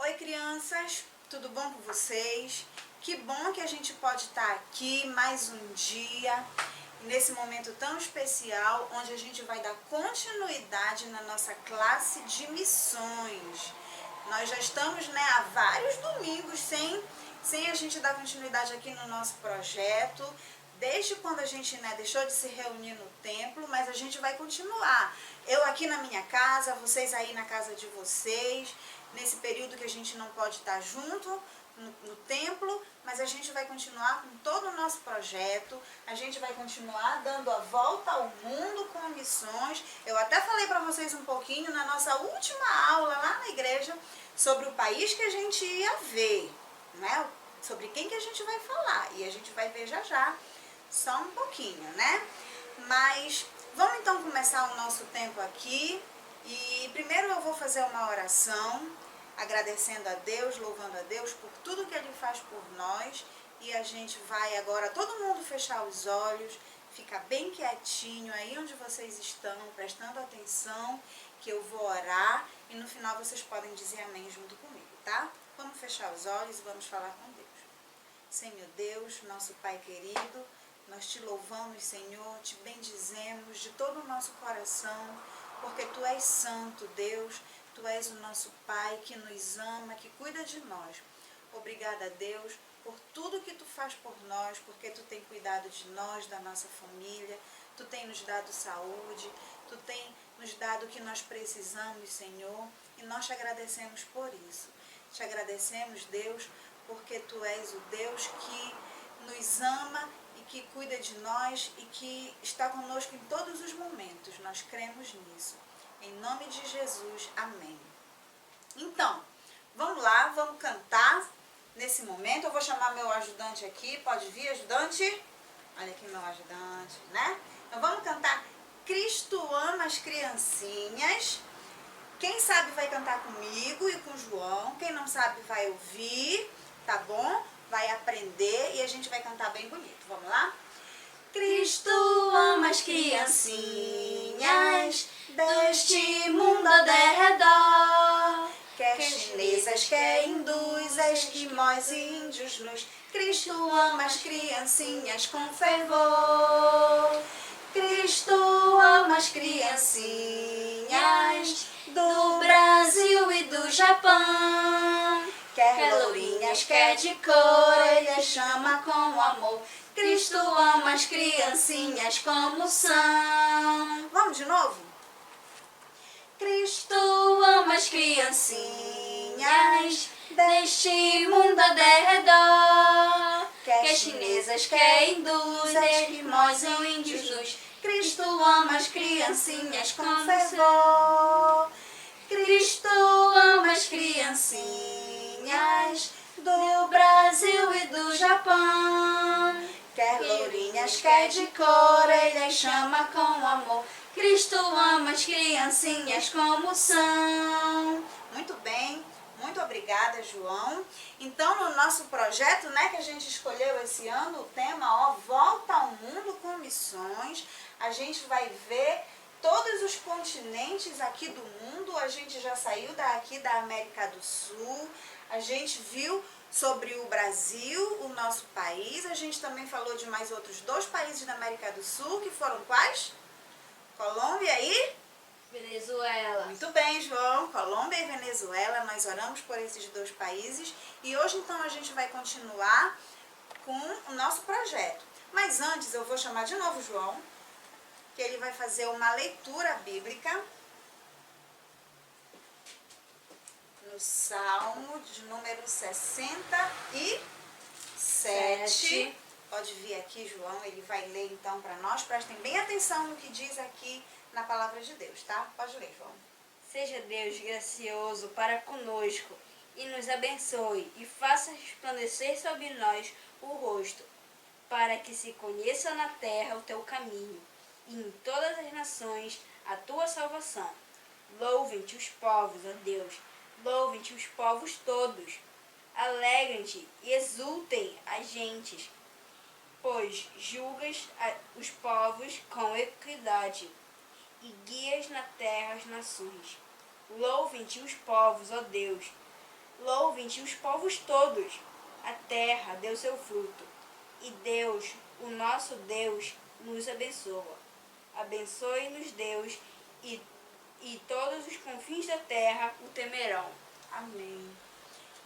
Oi, crianças, tudo bom com vocês? Que bom que a gente pode estar aqui mais um dia, nesse momento tão especial, onde a gente vai dar continuidade na nossa classe de missões. Nós já estamos, há vários domingos sem a gente dar continuidade aqui no nosso projeto, desde quando a gente deixou de se reunir no templo, mas a gente vai continuar. Eu aqui na minha casa, vocês aí na casa de vocês, nesse período que a gente não pode estar junto no templo, mas a gente vai continuar com todo o nosso projeto, a gente vai continuar dando a volta ao mundo com missões. Eu até falei para vocês um pouquinho na nossa última aula lá na igreja sobre o país que a gente ia ver, né? Sobre quem que a gente vai falar, e a gente vai ver já já, só um pouquinho, né? Mas vamos então começar o nosso tempo aqui, e primeiro eu vou fazer uma oração, agradecendo a Deus, louvando a Deus por tudo que Ele faz por nós, e a gente vai agora, todo mundo fechar os olhos, ficar bem quietinho aí onde vocês estão, prestando atenção, que eu vou orar, e no final vocês podem dizer amém junto comigo, tá? Vamos fechar os olhos e vamos falar com Deus. Senhor Deus, nosso Pai querido, nós te louvamos, Senhor, te bendizemos de todo o nosso coração, porque Tu és santo, Deus, Tu és o nosso Pai que nos ama, que cuida de nós. Obrigada, Deus, por tudo que Tu faz por nós, porque Tu tem cuidado de nós, da nossa família, Tu tem nos dado saúde, Tu tem nos dado o que nós precisamos, Senhor, e nós te agradecemos por isso. Te agradecemos, Deus, porque Tu és o Deus que nos ama e que cuida de nós e que está conosco em todos os momentos. Nós cremos nisso. Em nome de Jesus, amém. Então, vamos lá, vamos cantar nesse momento. Eu vou chamar meu ajudante aqui. Pode vir, ajudante? Olha aqui meu ajudante, né? Então vamos cantar Cristo ama as criancinhas. Quem sabe vai cantar comigo e com o João. Quem não sabe vai ouvir, tá bom? Vai aprender e a gente vai cantar bem bonito. Vamos lá? Cristo ama as criancinhas deste mundo ao derredor. Quer chinesas, quer hindus, esquimós e índios nus. Cristo ama as criancinhas com fervor. Cristo ama as criancinhas do Brasil e do Japão. Quer lourinhas, quer de cor, Ele chama com amor. Cristo ama as criancinhas como são. Vamos de novo? Cristo ama as criancinhas deste mundo ao derredor. Quer chinesas, quer hindus, esquimós ou índios nus. Cristo ama as criancinhas com fervor. Cristo ama as criancinhas do Brasil e do Japão. Quer lourinhas, quer de cor, Ele chama com amor. Cristo ama as criancinhas como são. Muito bem, muito obrigada, João. Então, no nosso projeto, que a gente escolheu esse ano, o tema, Volta ao Mundo com Missões, a gente vai ver todos os continentes aqui do mundo. A gente já saiu daqui da América do Sul, a gente viu sobre o Brasil, o nosso país, a gente também falou de mais outros 2 países da América do Sul, que foram quais? Colômbia e? Venezuela. Muito bem, João. Colômbia e Venezuela, nós oramos por esses 2 países e hoje então a gente vai continuar com o nosso projeto. Mas antes eu vou chamar de novo o João, que ele vai fazer uma leitura bíblica no Salmo de número 67. Pode vir aqui, João, ele vai ler então para nós. Prestem bem atenção no que diz aqui na palavra de Deus, tá? Pode ler, João. Seja Deus gracioso para conosco e nos abençoe e faça resplandecer sobre nós o rosto, para que se conheça na terra o teu caminho e em todas as nações a tua salvação. Louvem-te os povos, ó Deus, louvem-te os povos todos. Alegrem-te e exultem as gentes, pois julgas os povos com equidade e guias na terra as nações. Louvem-te os povos, ó Deus, Louvem-te os povos todos. A terra deu seu fruto. E Deus, o nosso Deus, nos abençoa. Abençoe-nos, Deus, e todos os confins da terra o temerão. Amém.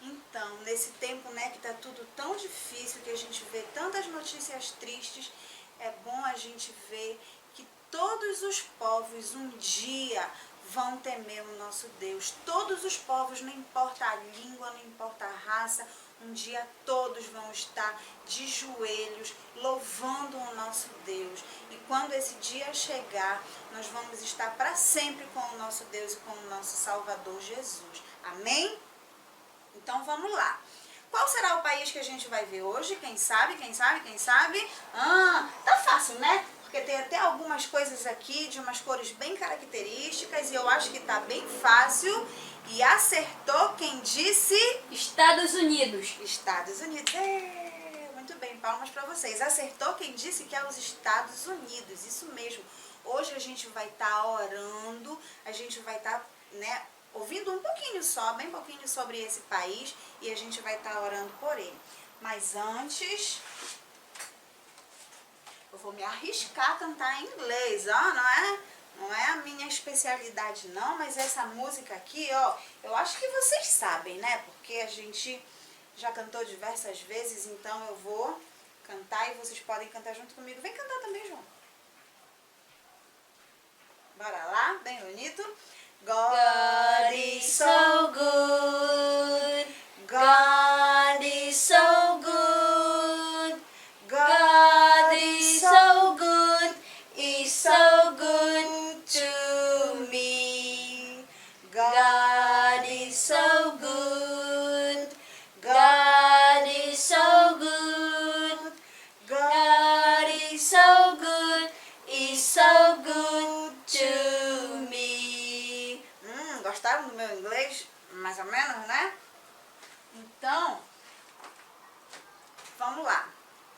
Então, nesse tempo, né, que tá tudo tão difícil, que a gente vê tantas notícias tristes, é bom a gente ver que todos os povos um dia vão temer o nosso Deus. Todos os povos, não importa a língua, não importa a raça, um dia todos vão estar de joelhos louvando o nosso Deus. E quando esse dia chegar, nós vamos estar para sempre com o nosso Deus e com o nosso Salvador Jesus. Amém? Então vamos lá. Qual será o país que a gente vai ver hoje? Quem sabe? Quem sabe? Quem sabe? Tá fácil, né? Porque tem até algumas coisas aqui de umas cores bem características e eu acho que tá bem fácil. E acertou quem disse? Estados Unidos. Estados Unidos. Muito bem, palmas para vocês. Acertou quem disse que é os Estados Unidos. Isso mesmo. Hoje a gente vai estar orando, a gente vai estar, né, ouvindo um pouquinho só, bem pouquinho sobre esse país e a gente vai estar orando por ele. Mas antes, eu vou me arriscar a cantar em inglês, ó, não é a minha especialidade não, mas essa música aqui, ó, eu acho que vocês sabem, né? Porque a gente já cantou diversas vezes, então eu vou cantar e vocês podem cantar junto comigo. Vem cantar também, João. Bora lá, bem bonito. God is so good. God is so good. God is so good. Is so good to me. God is so good. God is so good. God is so good. Is so good to me. Gostaram do meu inglês? Mais ou menos, né? Então, vamos lá.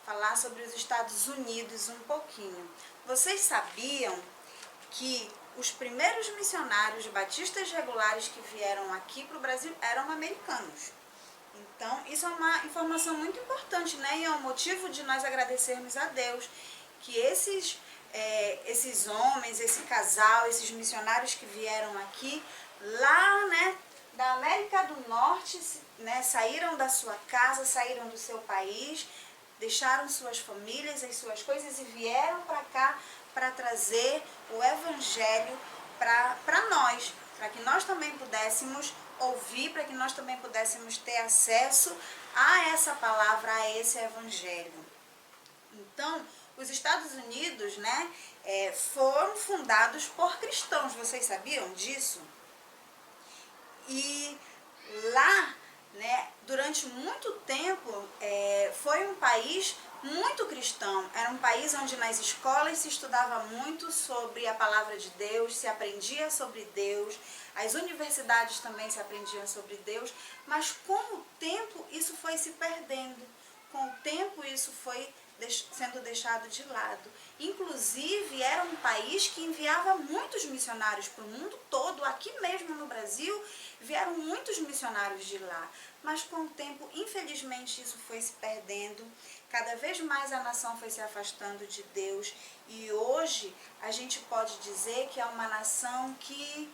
Falar sobre os Estados Unidos um pouquinho. Vocês sabiam que os primeiros missionários batistas regulares que vieram aqui para o Brasil eram americanos? Então, isso é uma informação muito importante, né? E é um motivo de nós agradecermos a Deus que esses homens, esse casal, esses missionários que vieram aqui, lá, né, da América do Norte, né, saíram da sua casa, saíram do seu país, deixaram suas famílias, as suas coisas e vieram para cá para trazer o Evangelho para nós, para que nós também pudéssemos ouvir, para que nós também pudéssemos ter acesso a essa palavra, a esse Evangelho. Então, os Estados Unidos, né, foram fundados por cristãos, vocês sabiam disso? E lá, né, durante muito tempo, foi um país muito cristão. Era um país onde nas escolas se estudava muito sobre a palavra de Deus, se aprendia sobre Deus, as universidades também se aprendiam sobre Deus, mas com o tempo isso foi se perdendo. Com o tempo isso foi sendo deixado de lado. Inclusive, era um país que enviava muitos missionários para o mundo todo. Aqui mesmo no Brasil, vieram muitos missionários de lá. Mas com o tempo, infelizmente, isso foi se perdendo. Cada vez mais a nação foi se afastando de Deus. E hoje, a gente pode dizer que é uma nação que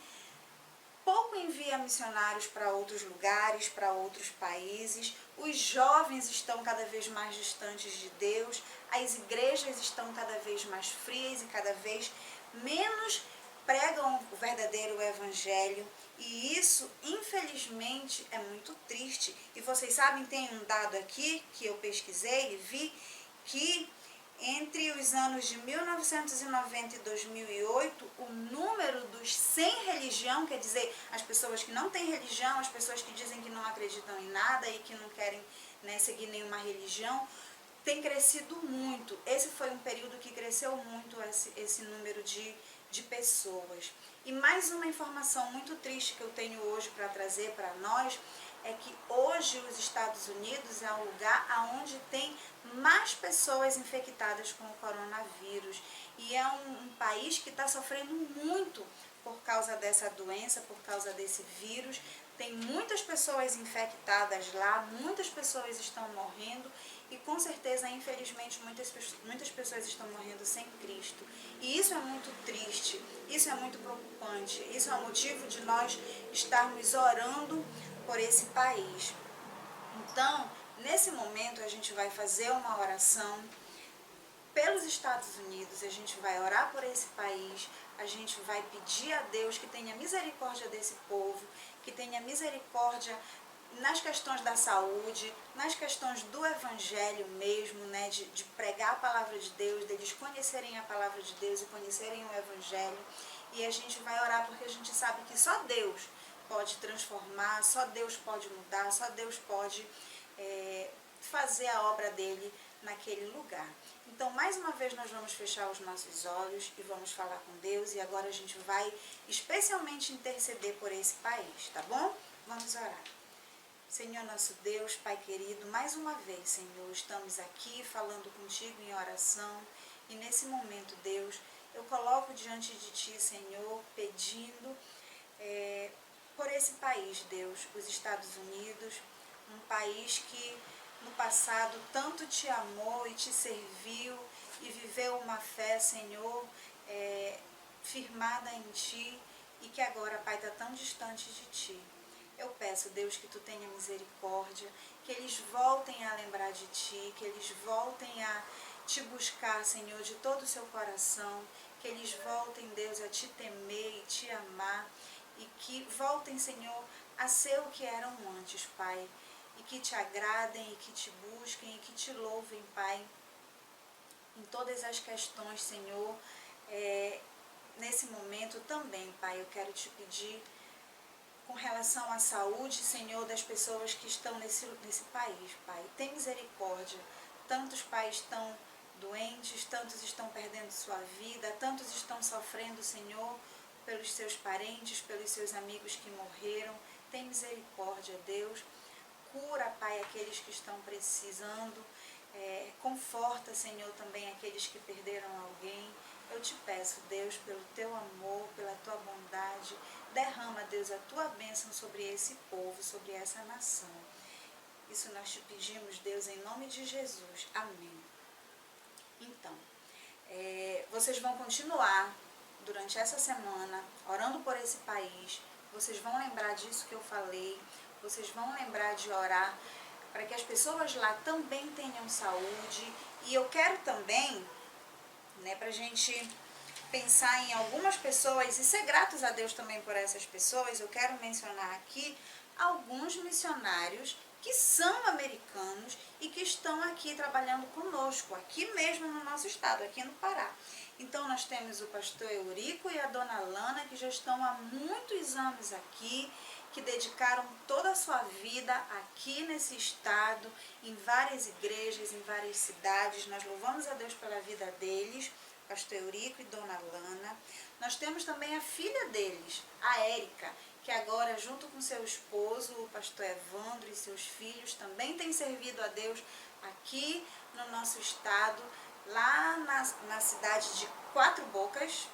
pouco envia missionários para outros lugares, para outros países. Os jovens estão cada vez mais distantes de Deus. As igrejas estão cada vez mais frias e cada vez menos pregam o verdadeiro evangelho. E isso, infelizmente, é muito triste. E vocês sabem, tem um dado aqui que eu pesquisei e vi que entre os anos de 1990 e 2008, o número dos sem religião, quer dizer, as pessoas que não têm religião, as pessoas que dizem que não acreditam em nada e que não querem, né, seguir nenhuma religião, tem crescido muito. Esse foi um período que cresceu muito esse número de pessoas. E mais uma informação muito triste que eu tenho hoje para trazer para nós é que hoje os Estados Unidos é um lugar onde tem mais pessoas infectadas com o coronavírus. E é um país que está sofrendo muito por causa dessa doença, por causa desse vírus. Tem muitas pessoas infectadas lá, muitas pessoas estão morrendo e com certeza, infelizmente, muitas pessoas estão morrendo sem Cristo. E isso é muito triste, isso é muito preocupante, isso é um motivo de nós estarmos orando por esse país. Então, nesse momento, a gente vai fazer uma oração pelos Estados Unidos, a gente vai orar por esse país, a gente vai pedir a Deus que tenha misericórdia desse povo, que tenha misericórdia nas questões da saúde, nas questões do evangelho mesmo, né, de pregar a palavra de Deus, deles conhecerem a palavra de Deus e conhecerem o evangelho. E a gente vai orar porque a gente sabe que só Deus pode transformar, só Deus pode mudar, só Deus pode fazer a obra dele naquele lugar. Então, mais uma vez, nós vamos fechar os nossos olhos e vamos falar com Deus. E agora a gente vai especialmente interceder por esse país, tá bom? Vamos orar. Senhor nosso Deus, Pai querido, mais uma vez, Senhor, estamos aqui falando contigo em oração. E nesse momento, Deus, eu coloco diante de Ti, Senhor, pedindo por esse país, Deus, os Estados Unidos, um país que no passado tanto te amou e te serviu e viveu uma fé, Senhor, firmada em Ti e que agora, Pai, está tão distante de Ti. Eu peço, Deus, que Tu tenha misericórdia, que eles voltem a lembrar de Ti, que eles voltem a Te buscar, Senhor, de todo o seu coração, que eles voltem, Deus, a Te temer e Te amar e que voltem, Senhor, a ser o que eram antes, Pai, e que Te agradem, e que Te busquem, e que Te louvem, Pai, em todas as questões, Senhor. Nesse momento também, Pai, eu quero Te pedir com relação à saúde, Senhor, das pessoas que estão nesse país, Pai. Tem misericórdia. Tantos pais estão doentes, tantos estão perdendo sua vida, tantos estão sofrendo, Senhor, pelos seus parentes, pelos seus amigos que morreram. Tem misericórdia, Deus. Cura, Pai, aqueles que estão precisando. Conforta, Senhor, também aqueles que perderam alguém. Eu te peço, Deus, pelo Teu amor, pela Tua bondade, derrama, Deus, a Tua bênção sobre esse povo, sobre essa nação. Isso nós te pedimos, Deus, em nome de Jesus. Amém. Então, vocês vão continuar durante essa semana orando por esse país. Vocês vão lembrar disso que eu falei. Vocês vão lembrar de orar para que as pessoas lá também tenham saúde. E eu quero também, para a gente pensar em algumas pessoas e ser gratos a Deus também por essas pessoas, eu quero mencionar aqui alguns missionários que são americanos e que estão aqui trabalhando conosco, aqui mesmo no nosso estado, aqui no Pará. Então, nós temos o pastor Eurico e a dona Lana, que já estão há muitos anos aqui, que dedicaram toda a sua vida aqui nesse estado, em várias igrejas, em várias cidades. Nós louvamos a Deus pela vida deles, pastor Eurico e dona Lana. Nós temos também a filha deles, a Érica, que agora, junto com seu esposo, o pastor Evandro e seus filhos, também tem servido a Deus aqui no nosso estado, lá na cidade de Quatro Bocas.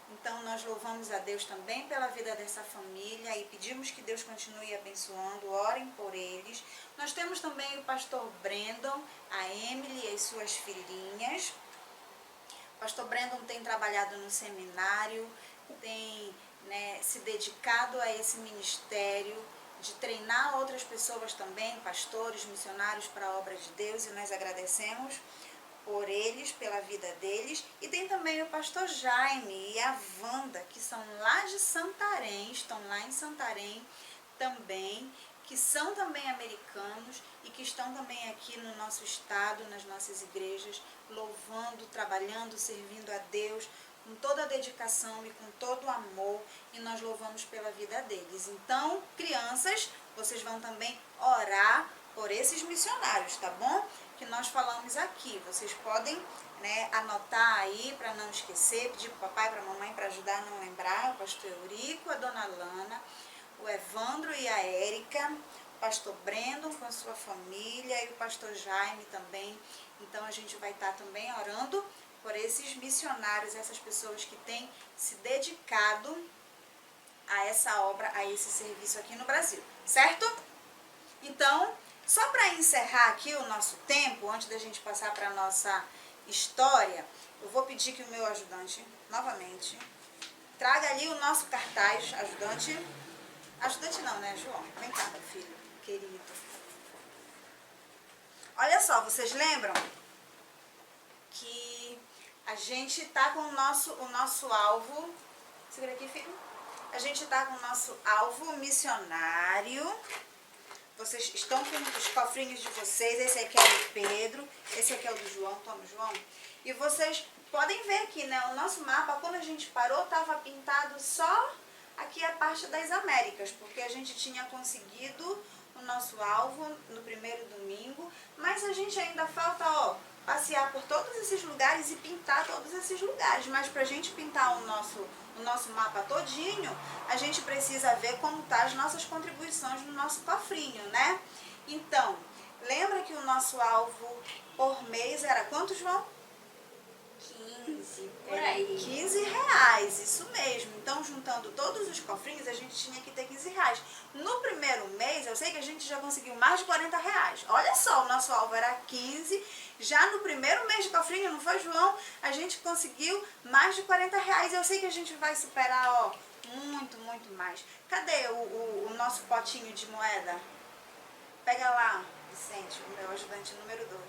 Então, nós louvamos a Deus também pela vida dessa família e pedimos que Deus continue abençoando, orem por eles. Nós temos também o pastor Brandon, a Emily e as suas filhinhas. O pastor Brandon tem trabalhado no seminário, tem se dedicado a esse ministério de treinar outras pessoas também, pastores, missionários para a obra de Deus, e nós agradecemos por eles, pela vida deles. E tem também o pastor Jaime e a Wanda, que são lá de Santarém, estão lá em Santarém também, que são também americanos e que estão também aqui no nosso estado, nas nossas igrejas, louvando, trabalhando, servindo a Deus com toda a dedicação e com todo o amor, e nós louvamos pela vida deles. Então, crianças, vocês vão também orar por esses missionários, tá bom? Que nós falamos aqui. Vocês podem anotar aí para não esquecer, pedir para o papai, para a mamãe para ajudar a não lembrar, o pastor Eurico, a dona Lana, o Evandro e a Érica, o pastor Brandon com a sua família e o pastor Jaime também. Então a gente vai estar também orando por esses missionários, essas pessoas que têm se dedicado a essa obra, a esse serviço aqui no Brasil, certo? Então, só para encerrar aqui o nosso tempo, antes da gente passar para a nossa história, eu vou pedir que o meu ajudante, novamente, traga ali o nosso cartaz, ajudante. Ajudante não, né, João? Vem cá, meu filho, querido. Olha só, vocês lembram que a gente tá com o nosso alvo. Segura aqui, filho. A gente tá com o nosso alvo missionário. Vocês estão com os cofrinhos de vocês. Esse aqui é o do Pedro. Esse aqui é o do João. Toma, João. E vocês podem ver aqui, né? O nosso mapa, quando a gente parou, tava pintado só aqui a parte das Américas, porque a gente tinha conseguido o nosso alvo no primeiro domingo, mas a gente ainda falta, ó, passear por todos esses lugares e pintar todos esses lugares. Mas pra gente pintar o nosso mapa todinho, a gente precisa ver como tá as nossas contribuições no nosso cofrinho, né? Então, lembra que o nosso alvo por mês era quanto, João? 15, por aí. R$15, isso mesmo. Então, juntando todos os cofrinhos, a gente tinha que ter R$15. No primeiro mês, eu sei que a gente já conseguiu mais de R$40. Olha só, o nosso alvo era 15. Já no primeiro mês de cofrinho, não foi, João? A gente conseguiu mais de R$40. Eu sei que a gente vai superar, ó, muito, muito mais. Cadê o nosso potinho de moeda? Pega lá, Vicente, o meu ajudante número 2.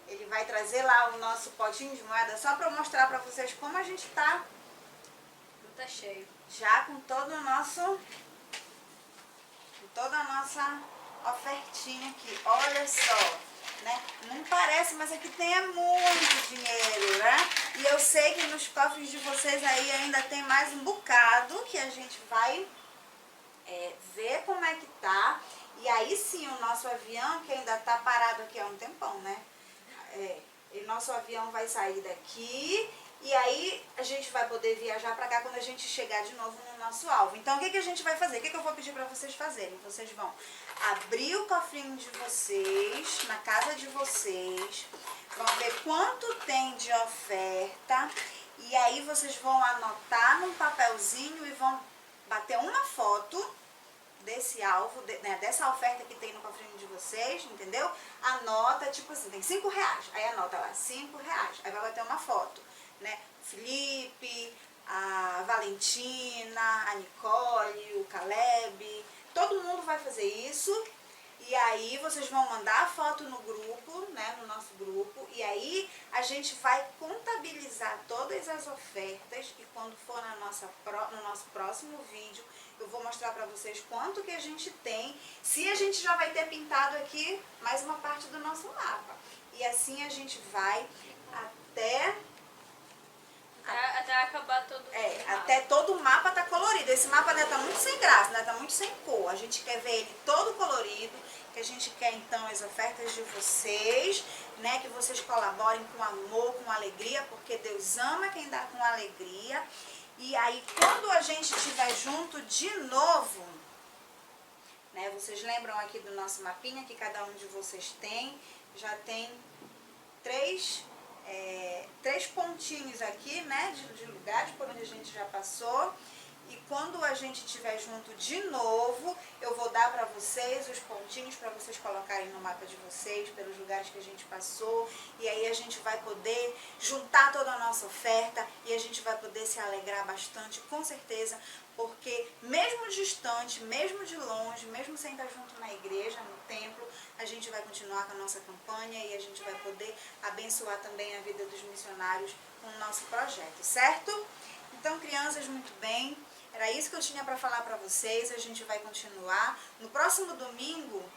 Ele vai trazer lá o nosso potinho de moeda só para mostrar para vocês como a gente tá. Não tá cheio. Já com todo o nosso, com toda a nossa ofertinha aqui. Olha só, né? Não parece, mas aqui tem muito dinheiro, né? E eu sei que nos cofres de vocês aí ainda tem mais um bocado que a gente vai ver como é que tá. E aí sim, o nosso avião, que ainda tá parado aqui há um tempão, né? E nosso avião vai sair daqui e aí a gente vai poder viajar para cá quando a gente chegar de novo no nosso alvo. Então, o que a gente vai fazer? O que eu vou pedir para vocês fazerem? Vocês vão abrir o cofrinho de vocês, na casa de vocês, vão ver quanto tem de oferta e aí vocês vão anotar num papelzinho e vão bater uma foto desse alvo, dessa oferta que tem no cofrinho de vocês, entendeu? Anota, tipo assim, tem R$5, aí anota lá, R$5, aí vai bater uma foto, né? Felipe, a Valentina, a Nicole, o Caleb, todo mundo vai fazer isso. E aí vocês vão mandar a foto no grupo, né, no nosso grupo, e aí a gente vai contabilizar todas as ofertas e quando for no nosso próximo vídeo, eu vou mostrar para vocês quanto que a gente tem, se a gente já vai ter pintado aqui mais uma parte do nosso mapa. E assim a gente vai até acabar todo o mapa. Até todo o mapa tá colorido. Esse mapa ainda tá muito sem graça, ainda tá muito sem cor. A gente quer ver ele todo colorido, que a gente quer então as ofertas de vocês, né? Que vocês colaborem com amor, com alegria, porque Deus ama quem dá com alegria. E aí quando a gente estiver junto de novo, né? Vocês lembram aqui do nosso mapinha que cada um de vocês tem? Já tem três pontinhos aqui, né, de lugares por onde a gente já passou. E quando a gente estiver junto de novo, eu vou dar para vocês os pontinhos para vocês colocarem no mapa de vocês, pelos lugares que a gente passou. E aí a gente vai poder juntar toda a nossa oferta e a gente vai poder se alegrar bastante, com certeza, porque mesmo distante, mesmo de longe, mesmo sem estar junto na igreja, no templo, a gente vai continuar com a nossa campanha e a gente vai poder abençoar também a vida dos missionários com o nosso projeto, certo? Então, crianças, muito bem. Era isso que eu tinha para falar para vocês. A gente vai continuar. No próximo domingo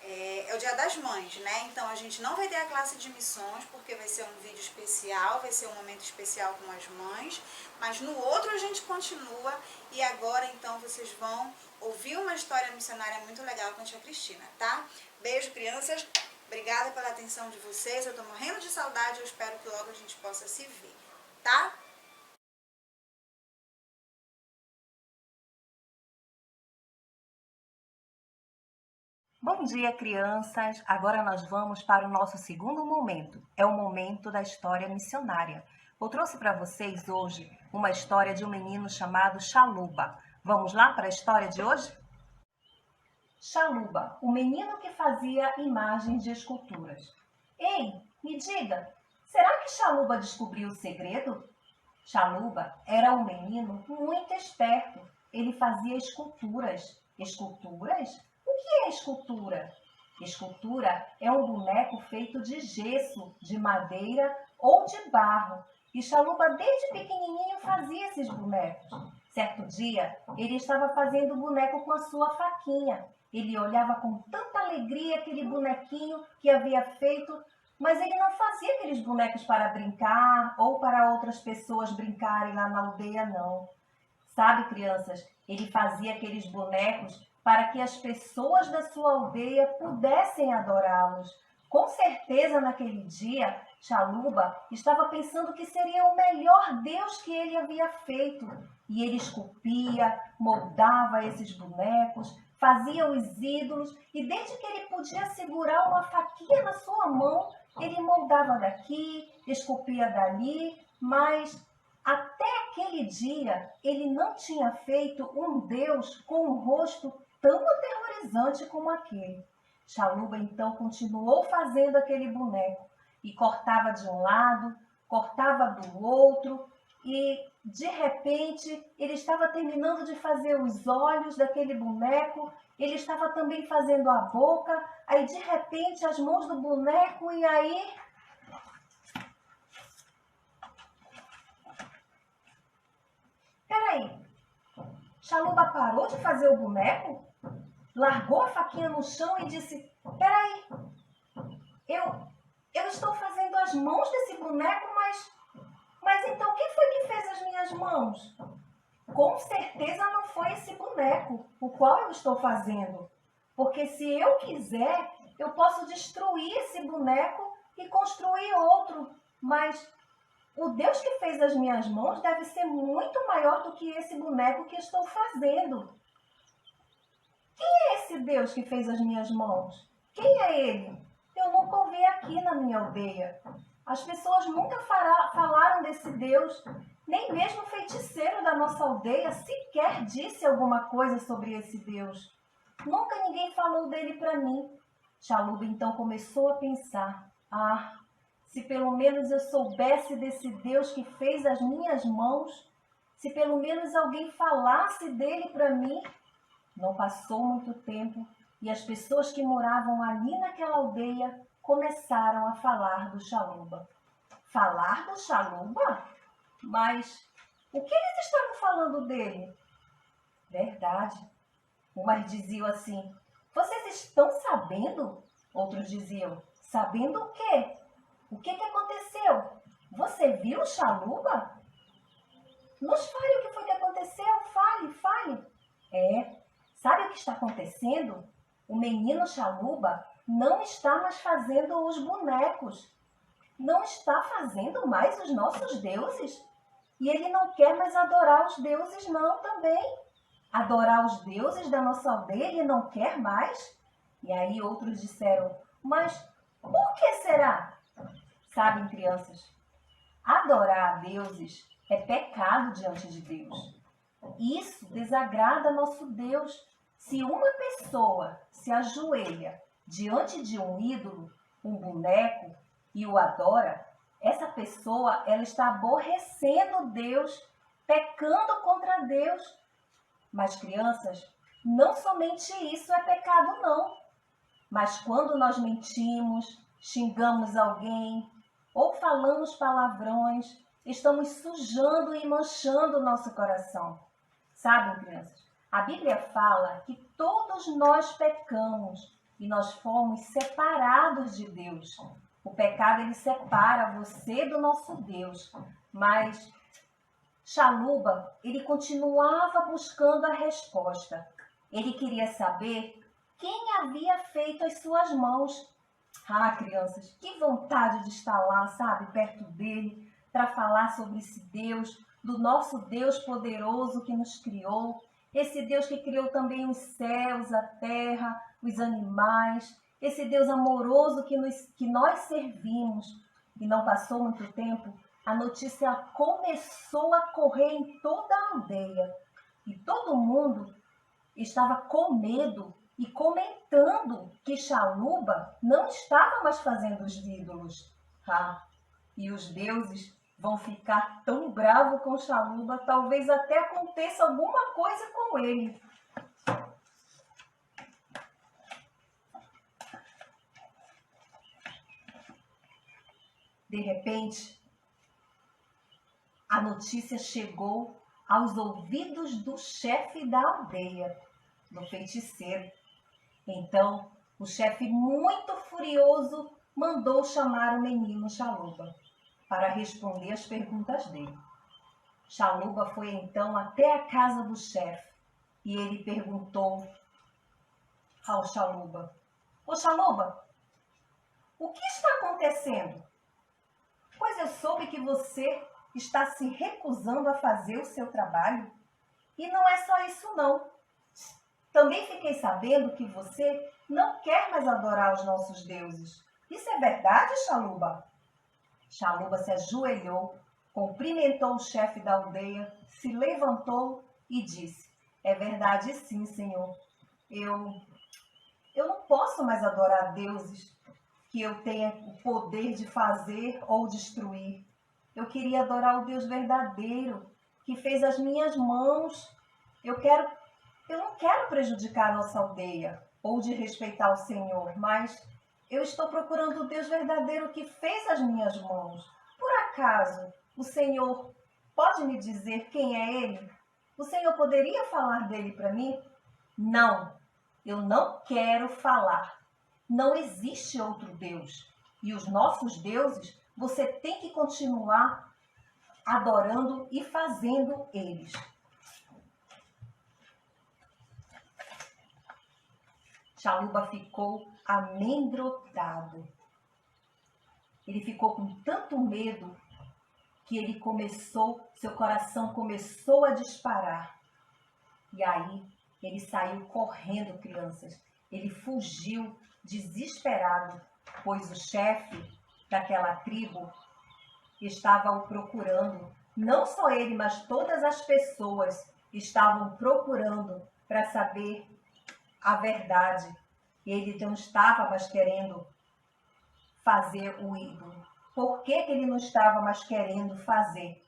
é o Dia das Mães, né? Então a gente não vai ter a classe de missões, porque vai ser um vídeo especial, vai ser um momento especial com as mães. Mas no outro a gente continua. E agora, então, vocês vão ouvir uma história missionária muito legal com a tia Cristina, tá? Beijo, crianças. Obrigada pela atenção de vocês. Eu tô morrendo de saudade. Eu espero que logo a gente possa se ver, tá? Bom dia, crianças! Agora nós vamos para o nosso segundo momento. É o momento da história missionária. Eu trouxe para vocês hoje uma história de um menino chamado Chaluba. Vamos lá para a história de hoje? Chaluba, o menino que fazia imagens de esculturas. Ei, me diga, será que Chaluba descobriu o segredo? Chaluba era um menino muito esperto. Ele fazia esculturas. Esculturas? O que é escultura? Escultura é um boneco feito de gesso, de madeira ou de barro. E Chaluba, desde pequenininho, fazia esses bonecos. Certo dia, ele estava fazendo o boneco com a sua faquinha. Ele olhava com tanta alegria aquele bonequinho que havia feito, mas ele não fazia aqueles bonecos para brincar ou para outras pessoas brincarem lá na aldeia, não. Sabe, crianças, ele fazia aqueles bonecos para que as pessoas da sua aldeia pudessem adorá-los. Com certeza, naquele dia, Chaluba estava pensando que seria o melhor Deus que ele havia feito. E ele esculpia, moldava esses bonecos, fazia os ídolos, e desde que ele podia segurar uma faquinha na sua mão, ele moldava daqui, esculpia dali, mas até aquele dia ele não tinha feito um Deus com um rosto tão aterrorizante como aquele. Chaluba então continuou fazendo aquele boneco e cortava de um lado, cortava do outro, e de repente ele estava terminando de fazer os olhos daquele boneco, ele estava também fazendo a boca, aí de repente as mãos do boneco, e aí peraí, Chaluba parou de fazer o boneco, largou a faquinha no chão e disse: peraí, eu estou fazendo as mãos desse boneco, mas então quem foi que fez as minhas mãos? Com certeza não foi esse boneco, o qual eu estou fazendo. Porque se eu quiser, eu posso destruir esse boneco e construir outro. Mas o Deus que fez as minhas mãos deve ser muito maior do que esse boneco que estou fazendo. Quem é esse Deus que fez as minhas mãos? Quem é ele? Eu nunca ouvi aqui na minha aldeia. As pessoas nunca falaram desse Deus. Nem mesmo o feiticeiro da nossa aldeia sequer disse alguma coisa sobre esse Deus. Nunca ninguém falou dele para mim. Chaluba então começou a pensar: ah, se pelo menos eu soubesse desse Deus que fez as minhas mãos, se pelo menos alguém falasse dele para mim. Não passou muito tempo e as pessoas que moravam ali naquela aldeia começaram a falar do Chaluba. Falar do Chaluba? Mas o que eles estavam falando dele? Verdade. Umas diziam assim: vocês estão sabendo? Outros diziam: sabendo o quê? O que aconteceu? Você viu o Chaluba? Nos fale o que foi que aconteceu. Fale, fale. Sabe o que está acontecendo? O menino Chaluba não está mais fazendo os bonecos. Não está fazendo mais os nossos deuses. E ele não quer mais adorar os deuses não também. Adorar os deuses da nossa aldeia ele não quer mais. E aí outros disseram: mas por que será? Sabem, crianças, adorar a deuses é pecado diante de Deus. Isso desagrada nosso Deus. Se uma pessoa se ajoelha diante de um ídolo, um boneco, e o adora, essa pessoa ela está aborrecendo Deus, pecando contra Deus. Mas, crianças, não somente isso é pecado, não. Mas quando nós mentimos, xingamos alguém ou falamos palavrões, estamos sujando e manchando o nosso coração. Sabem, crianças, a Bíblia fala que todos nós pecamos e nós fomos separados de Deus. O pecado, ele separa você do nosso Deus. Mas Chaluba, ele continuava buscando a resposta. Ele queria saber quem havia feito as suas mãos. Ah, crianças, que vontade de estar lá, sabe, perto dele, para falar sobre esse Deus, do nosso Deus poderoso que nos criou. Esse Deus que criou também os céus, a terra, os animais. Esse Deus amoroso que nós servimos. E não passou muito tempo, a notícia começou a correr em toda a aldeia. E todo mundo estava com medo e comentando que Chaluba não estava mais fazendo os ídolos. E os deuses vão ficar tão bravos com Chaluba, talvez até aconteça alguma coisa com ele. De repente, a notícia chegou aos ouvidos do chefe da aldeia, do feiticeiro. Então, o chefe, muito furioso, mandou chamar o menino Chaluba para responder às perguntas dele. Chaluba foi então até a casa do chefe e ele perguntou ao Chaluba: Ô Chaluba, o que está acontecendo? Pois eu soube que você está se recusando a fazer o seu trabalho. E não é só isso não. Também fiquei sabendo que você não quer mais adorar os nossos deuses. Isso é verdade, Chaluba? Chaluba se ajoelhou, cumprimentou o chefe da aldeia, se levantou e disse: É verdade sim, senhor. Eu não posso mais adorar deuses que eu tenha o poder de fazer ou destruir. Eu queria adorar o Deus verdadeiro, que fez as minhas mãos. Eu não quero prejudicar a nossa aldeia ou desrespeitar o Senhor, mas eu estou procurando o Deus verdadeiro que fez as minhas mãos. Por acaso, o Senhor pode me dizer quem é ele? O Senhor poderia falar dele para mim? Não, eu não quero falar. Não existe outro Deus. E os nossos deuses, você tem que continuar adorando e fazendo eles. Chaluba ficou amedrontado. Ele ficou com tanto medo que seu coração começou a disparar. E aí ele saiu correndo, crianças. Ele fugiu desesperado, pois o chefe daquela tribo estava o procurando. Não só ele, mas todas as pessoas estavam procurando para saber a verdade. Ele não estava mais querendo fazer o ídolo. Por que ele não estava mais querendo fazer?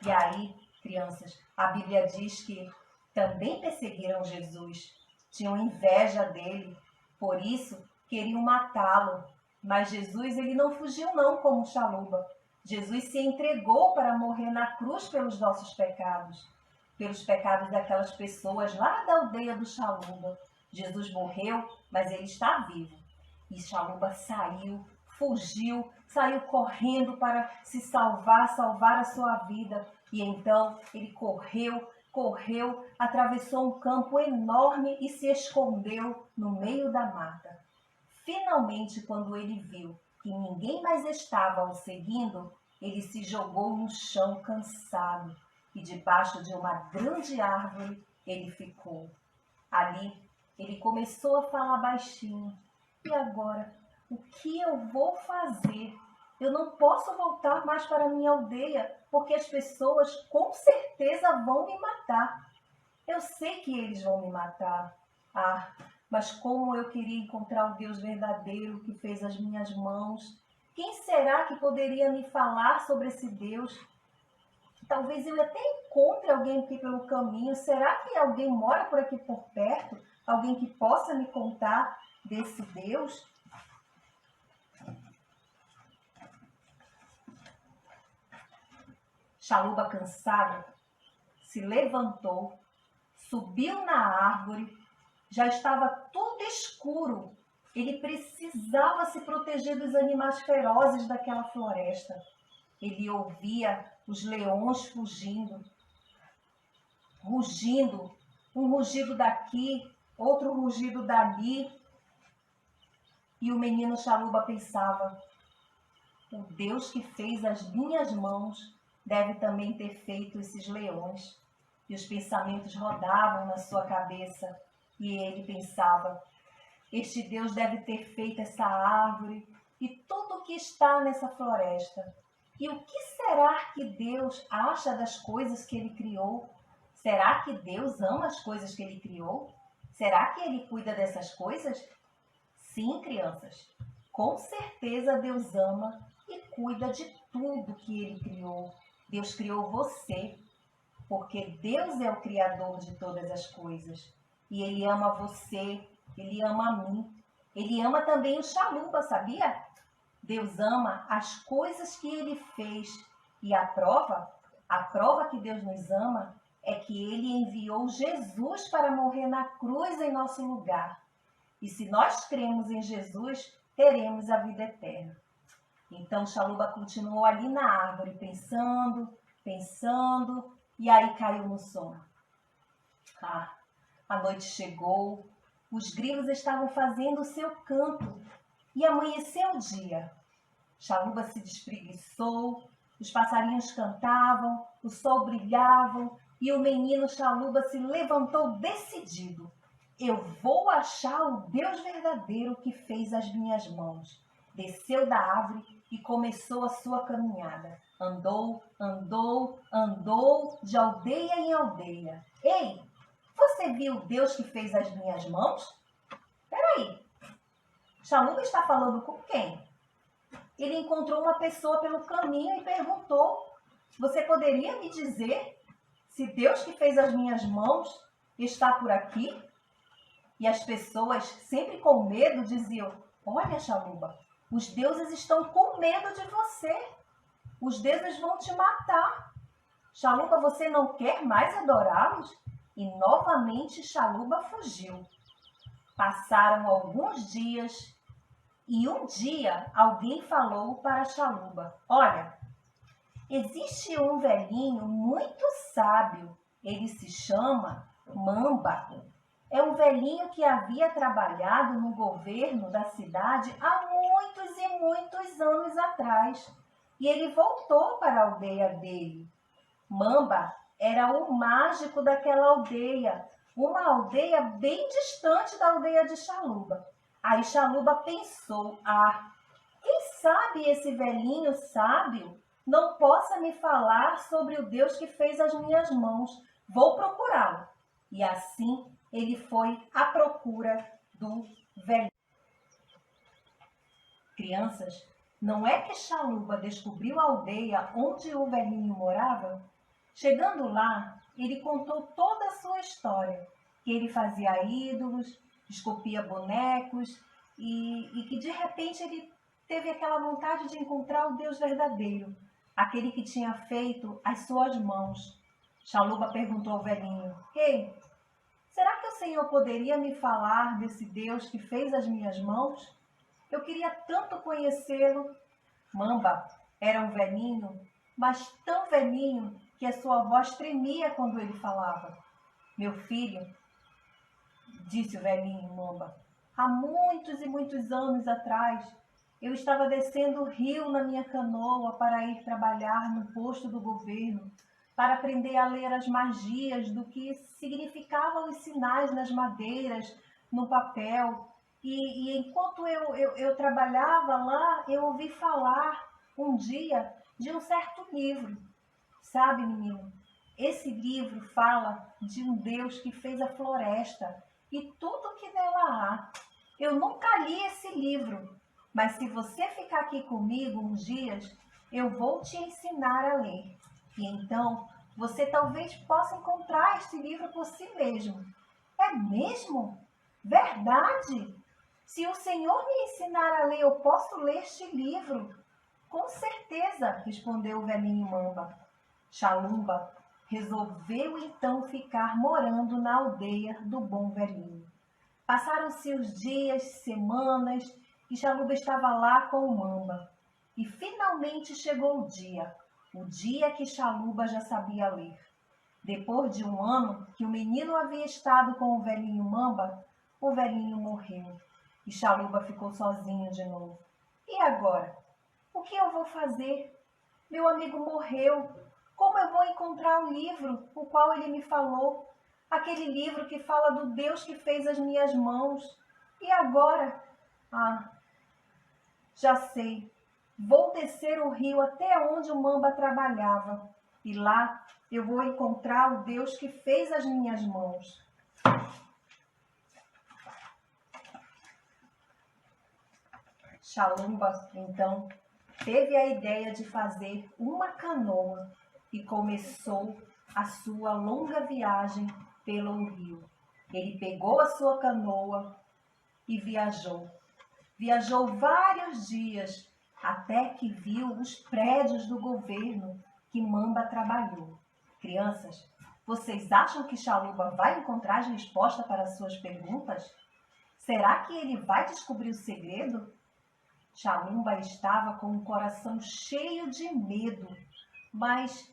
E aí, crianças, a Bíblia diz que também perseguiram Jesus, tinham inveja dele, por isso queriam matá-lo. Mas Jesus, ele não fugiu não como Chaluba. Jesus se entregou para morrer na cruz pelos nossos pecados, pelos pecados daquelas pessoas lá da aldeia do Chaluba. Jesus morreu, mas ele está vivo. E Chaluba saiu, fugiu, saiu correndo para se salvar a sua vida. E então ele correu, atravessou um campo enorme e se escondeu no meio da mata. Finalmente, quando ele viu que ninguém mais estava o seguindo, ele se jogou no chão cansado e debaixo de uma grande árvore ele ficou. Ali ele começou a falar baixinho: E agora, o que eu vou fazer? Eu não posso voltar mais para a minha aldeia, porque as pessoas com certeza vão me matar. Eu sei que eles vão me matar. Mas como eu queria encontrar o Deus verdadeiro que fez as minhas mãos. Quem será que poderia me falar sobre esse Deus? Talvez eu até encontre alguém aqui pelo caminho. Será que alguém mora por aqui por perto? Alguém que possa me contar desse Deus? Chaluba, cansado, se levantou, subiu na árvore. Já estava tudo escuro. Ele precisava se proteger dos animais ferozes daquela floresta. Ele ouvia os leões fugindo, rugindo, um rugido daqui, outro rugido dali. E o menino Chaluba pensava: o Deus que fez as minhas mãos deve também ter feito esses leões. E os pensamentos rodavam na sua cabeça. E ele pensava: este Deus deve ter feito essa árvore e tudo o que está nessa floresta. E o que será que Deus acha das coisas que ele criou? Será que Deus ama as coisas que Ele criou? Será que Ele cuida dessas coisas? Sim, crianças. Com certeza Deus ama e cuida de tudo que Ele criou. Deus criou você, porque Deus é o Criador de todas as coisas. E Ele ama você, Ele ama a mim. Ele ama também o Chalupa, sabia? Deus ama as coisas que Ele fez. E a prova que Deus nos ama, é que Ele enviou Jesus para morrer na cruz em nosso lugar. E se nós cremos em Jesus, teremos a vida eterna. Então Chalupa continuou ali na árvore, pensando, e aí caiu no sono. A noite chegou, os grilos estavam fazendo o seu canto e amanheceu o dia. Chalupa se despreguiçou, os passarinhos cantavam, o sol brilhava e o menino Chalupa se levantou decidido. Eu vou achar o Deus verdadeiro que fez as minhas mãos. Desceu da árvore e começou a sua caminhada. Andou, de aldeia em aldeia. Ei, você viu o Deus que fez as minhas mãos? Peraí, Chalupa está falando com quem? Ele encontrou uma pessoa pelo caminho e perguntou: você poderia me dizer se Deus que fez as minhas mãos está por aqui? E as pessoas, sempre com medo, diziam: olha, Chalupa, os deuses estão com medo de você. Os deuses vão te matar. Chalupa, você não quer mais adorá-los? E novamente Chalupa fugiu. Passaram alguns dias e um dia alguém falou para Chalupa: olha, existe um velhinho muito sábio. Ele se chama Mamba. É um velhinho que havia trabalhado no governo da cidade há muitos e muitos anos atrás. E ele voltou para a aldeia dele. Mamba era o mágico daquela aldeia, uma aldeia bem distante da aldeia de Chalupa. Aí Chalupa pensou: quem sabe esse velhinho sábio não possa me falar sobre o Deus que fez as minhas mãos. Vou procurá-lo. E assim ele foi à procura do velhinho. Crianças, não é que Chalupa descobriu a aldeia onde o velhinho morava? Chegando lá, ele contou toda a sua história, que ele fazia ídolos, esculpia bonecos e que de repente ele teve aquela vontade de encontrar o Deus verdadeiro, aquele que tinha feito as suas mãos. Chalupa perguntou ao velhinho: ei, será que o senhor poderia me falar desse Deus que fez as minhas mãos? Eu queria tanto conhecê-lo. Mamba era um velhinho, mas tão velhinho que a sua voz tremia quando ele falava. Meu filho, disse o velhinho Mamba, há muitos e muitos anos atrás, eu estava descendo o rio na minha canoa para ir trabalhar no posto do governo, para aprender a ler as magias do que significavam os sinais nas madeiras, no papel. E enquanto eu trabalhava lá, eu ouvi falar um dia de um certo livro. Sabe, menino, esse livro fala de um Deus que fez a floresta e tudo que nela há. Eu nunca li esse livro, mas se você ficar aqui comigo uns dias, eu vou te ensinar a ler. E então, você talvez possa encontrar este livro por si mesmo. É mesmo? Verdade? Se o Senhor me ensinar a ler, eu posso ler este livro? Com certeza, respondeu o velhinho Mamba. Chalupa resolveu então ficar morando na aldeia do bom velhinho. Passaram-se os dias, semanas, e Chalupa estava lá com o Mamba. E finalmente chegou o dia que Chalupa já sabia ler. Depois de um ano que o menino havia estado com o velhinho Mamba, o velhinho morreu. E Chalupa ficou sozinho de novo. E agora? O que eu vou fazer? Meu amigo morreu. Como eu vou encontrar o livro, o qual ele me falou? Aquele livro que fala do Deus que fez as minhas mãos. E agora? Já sei. Vou descer o rio até onde o Mamba trabalhava. e lá eu vou encontrar o Deus que fez as minhas mãos. Xalumba, então, teve a ideia de fazer uma canoa e começou a sua longa viagem pelo rio. Ele pegou a sua canoa e viajou. Viajou vários dias até que viu os prédios do governo que Mamba trabalhou. Crianças, vocês acham que Xalumba vai encontrar as respostas para as suas perguntas? Será que ele vai descobrir o segredo? Xalumba estava com o coração cheio de medo, mas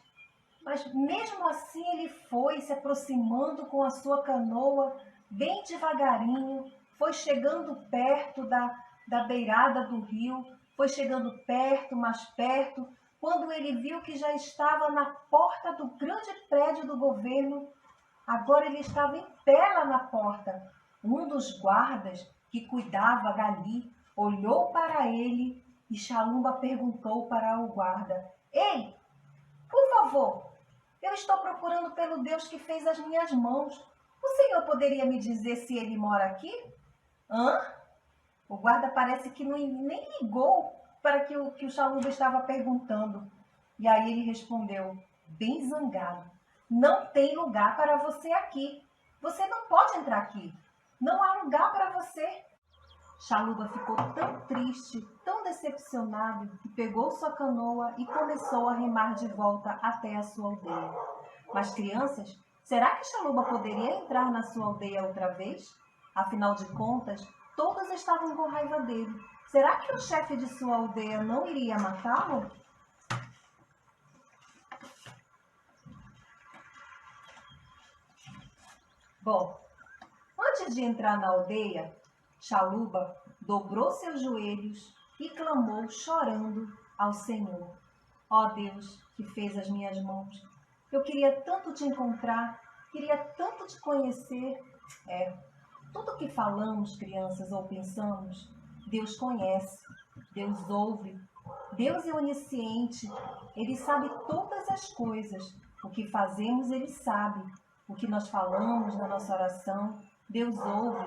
mesmo assim ele foi se aproximando com a sua canoa bem devagarinho, foi chegando perto da beirada do rio, foi chegando perto, mais perto, quando ele viu que já estava na porta do grande prédio do governo. Agora ele estava em pé lá na porta. Um dos guardas que cuidava dali olhou para ele e Xalumba perguntou para o guarda: Ei, por favor, eu estou procurando pelo Deus que fez as minhas mãos. O senhor poderia me dizer se ele mora aqui? Hã? O guarda parece que nem ligou para que o Xalumba estava perguntando. E aí ele respondeu, bem zangado: Não tem lugar para você aqui. Você não pode entrar aqui. Não há lugar para você. Xalumba ficou tão triste, tão decepcionado, que pegou sua canoa e começou a remar de volta até a sua aldeia. Mas, crianças, será que Xalumba poderia entrar na sua aldeia outra vez? Afinal de contas, todos estavam com raiva dele. Será que o chefe de sua aldeia não iria matá-lo? Bom, antes de entrar na aldeia, Xalumba dobrou seus joelhos e clamou chorando ao Senhor. Ó Deus, que fez as minhas mãos, eu queria tanto te encontrar, queria tanto te conhecer. Tudo que falamos, crianças, ou pensamos, Deus conhece, Deus ouve. Deus é onisciente, Ele sabe todas as coisas. O que fazemos, Ele sabe. O que nós falamos na nossa oração, Deus ouve.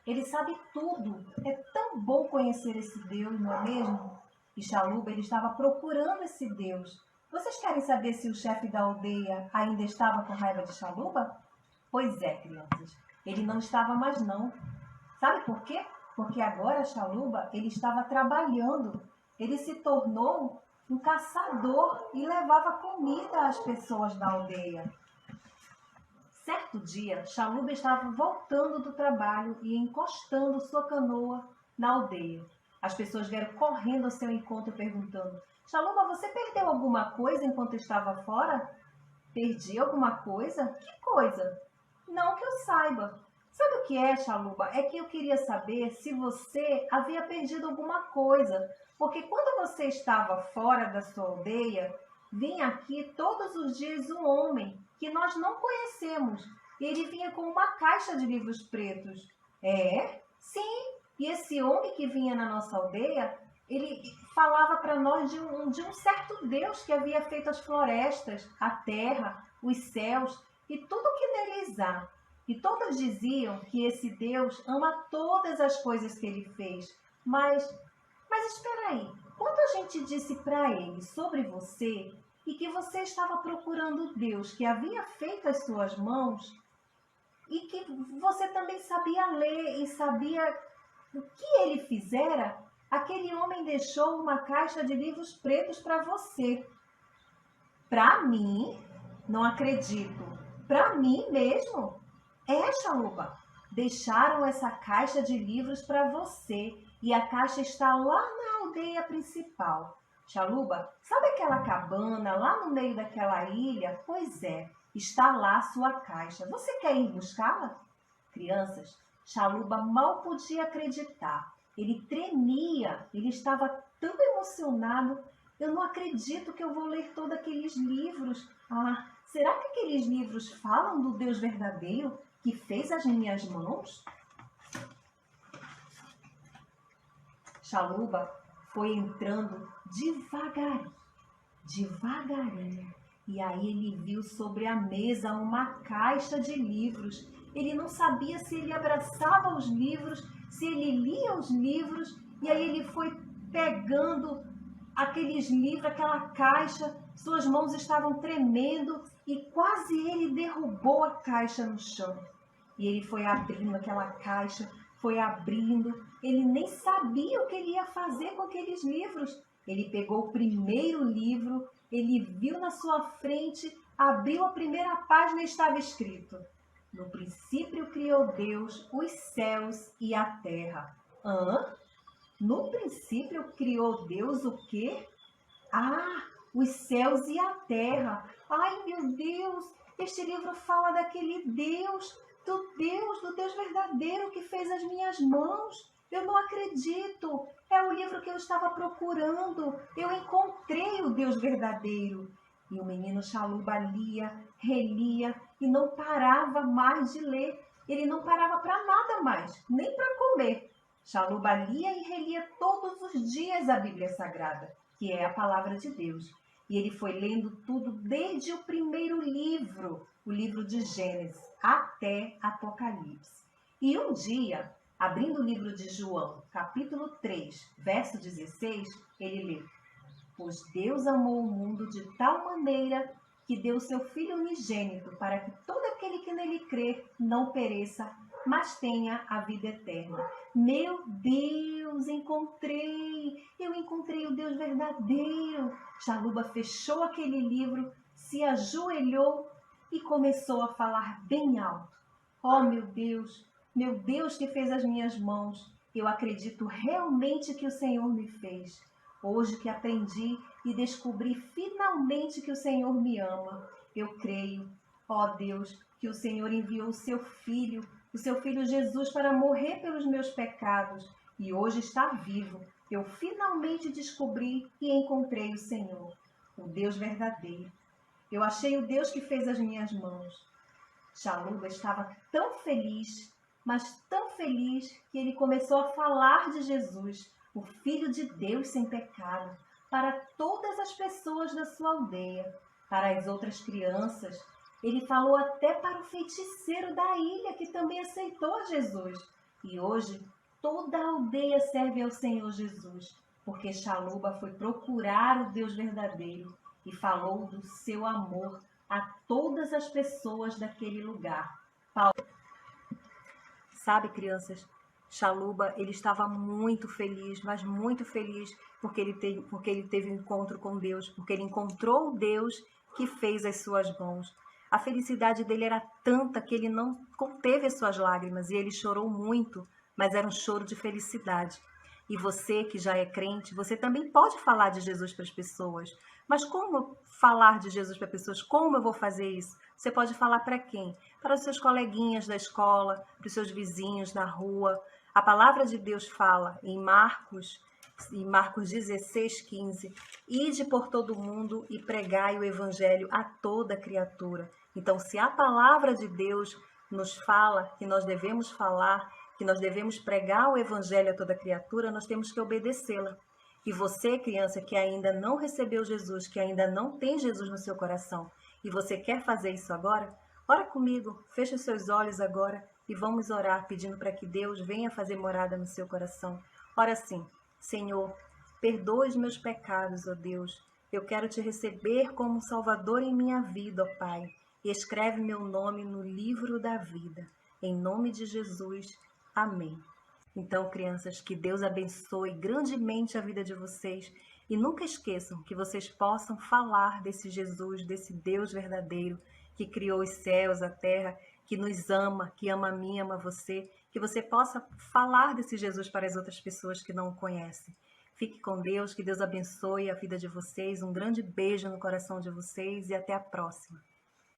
Ele sabe tudo. É tão bom conhecer esse Deus, não é mesmo? E Xalumba, ele estava procurando esse Deus. Vocês querem saber se o chefe da aldeia ainda estava com raiva de Xalumba? Pois é, crianças. Ele não estava mais não. Sabe por quê? Porque agora Xalumba, ele estava trabalhando. Ele se tornou um caçador e levava comida às pessoas da aldeia. Certo dia, Xalumba estava voltando do trabalho e encostando sua canoa na aldeia. As pessoas vieram correndo ao seu encontro perguntando: Xalumba, você perdeu alguma coisa enquanto estava fora? Perdi alguma coisa? Que coisa? Não que eu saiba. Sabe o que é, Xalumba? É que eu queria saber se você havia perdido alguma coisa. Porque quando você estava fora da sua aldeia, vinha aqui todos os dias um homem que nós não conhecemos. E ele vinha com uma caixa de livros pretos. É? Sim. E esse homem que vinha na nossa aldeia, ele falava para nós de um certo Deus que havia feito as florestas, a terra, os céus e tudo que neles há. E todos diziam que esse Deus ama todas as coisas que ele fez. Mas espera aí, quando a gente disse para ele sobre você e que você estava procurando Deus que havia feito as suas mãos e que você também sabia ler e sabia o que ele fizera, aquele homem deixou uma caixa de livros pretos para você. Para mim? Não acredito. Para mim mesmo? Xalumba, deixaram essa caixa de livros para você e a caixa está lá na aldeia principal. Xalumba, sabe aquela cabana lá no meio daquela ilha? Pois é, está lá a sua caixa. Você quer ir buscá-la? Crianças, Xalumba mal podia acreditar. Ele tremia, ele estava tão emocionado. Eu não acredito que eu vou ler todos aqueles livros. Será que aqueles livros falam do Deus verdadeiro que fez as minhas mãos? Xalumba foi entrando devagarinho, E aí ele viu sobre a mesa uma caixa de livros. Ele não sabia se ele abraçava os livros, se ele lia os livros, e aí ele foi pegando aqueles livros, aquela caixa, suas mãos estavam tremendo e quase ele derrubou a caixa no chão. E ele foi abrindo aquela caixa, foi abrindo, ele nem sabia o que ele ia fazer com aqueles livros. Ele pegou o primeiro livro, ele viu na sua frente, abriu a primeira página e estava escrito: no princípio criou Deus os céus e a terra. Hã? No princípio criou Deus o quê? Ah, os céus e a terra. Ai, meu Deus, este livro fala daquele Deus, do Deus verdadeiro que fez as minhas mãos. Eu não acredito. É o livro que eu estava procurando. Eu encontrei o Deus verdadeiro. E o menino Chaluba lia, relia e não parava mais de ler. Ele não parava para nada mais, nem para comer. Chaluba lia e relia todos os dias a Bíblia Sagrada, que é a palavra de Deus. E ele foi lendo tudo desde o primeiro livro, o livro de Gênesis, até Apocalipse. E um dia, abrindo o livro de João, capítulo 3, verso 16, ele lê: pois Deus amou o mundo de tal maneira que deu seu Filho unigênito para que todo aquele que nele crê não pereça, mas tenha a vida eterna. Meu Deus, eu encontrei o Deus verdadeiro. Chaluba fechou aquele livro, se ajoelhou e começou a falar bem alto: oh, meu Deus que fez as minhas mãos, eu acredito realmente que o Senhor me fez. Hoje que aprendi e descobri finalmente que o Senhor me ama, eu creio, ó Deus, que o Senhor enviou o seu Filho Jesus para morrer pelos meus pecados e hoje está vivo. Eu finalmente descobri e encontrei o Senhor, o Deus verdadeiro. Eu achei o Deus que fez as minhas mãos. Chaluba estava tão feliz, mas tão feliz, que ele começou a falar de Jesus, o Filho de Deus sem pecado, para todas as pessoas da sua aldeia, para as outras crianças. Ele falou até para o feiticeiro da ilha, que também aceitou a Jesus. E hoje toda a aldeia serve ao Senhor Jesus, porque Chaluba foi procurar o Deus verdadeiro e falou do seu amor a todas as pessoas daquele lugar. Sabe, crianças, Chaluba, ele estava muito feliz, mas muito feliz porque ele teve um encontro com Deus, porque ele encontrou o Deus que fez as suas mãos. A felicidade dele era tanta que ele não conteve as suas lágrimas e ele chorou muito, mas era um choro de felicidade. E você que já é crente, você também pode falar de Jesus para as pessoas. Mas como falar de Jesus para pessoas? Como eu vou fazer isso? Você pode falar para quem? Para os seus coleguinhas da escola, para os seus vizinhos na rua. A palavra de Deus fala em Marcos 16:15, ide por todo o mundo e pregai o evangelho a toda criatura. Então, se a palavra de Deus nos fala que nós devemos falar, que nós devemos pregar o evangelho a toda criatura, nós temos que obedecê-la. E você, criança, que ainda não recebeu Jesus, que ainda não tem Jesus no seu coração, e você quer fazer isso agora, ora comigo, feche os seus olhos agora e vamos orar pedindo para que Deus venha fazer morada no seu coração. Ora assim: Senhor, perdoa os meus pecados, ó Deus. Eu quero te receber como Salvador em minha vida, ó Pai. E escreve meu nome no livro da vida. Em nome de Jesus. Amém. Então, crianças, que Deus abençoe grandemente a vida de vocês. E nunca esqueçam que vocês possam falar desse Jesus, desse Deus verdadeiro, que criou os céus, a terra, que nos ama, que ama a mim, ama você. Que você possa falar desse Jesus para as outras pessoas que não o conhecem. Fique com Deus, que Deus abençoe a vida de vocês. Um grande beijo no coração de vocês e até a próxima.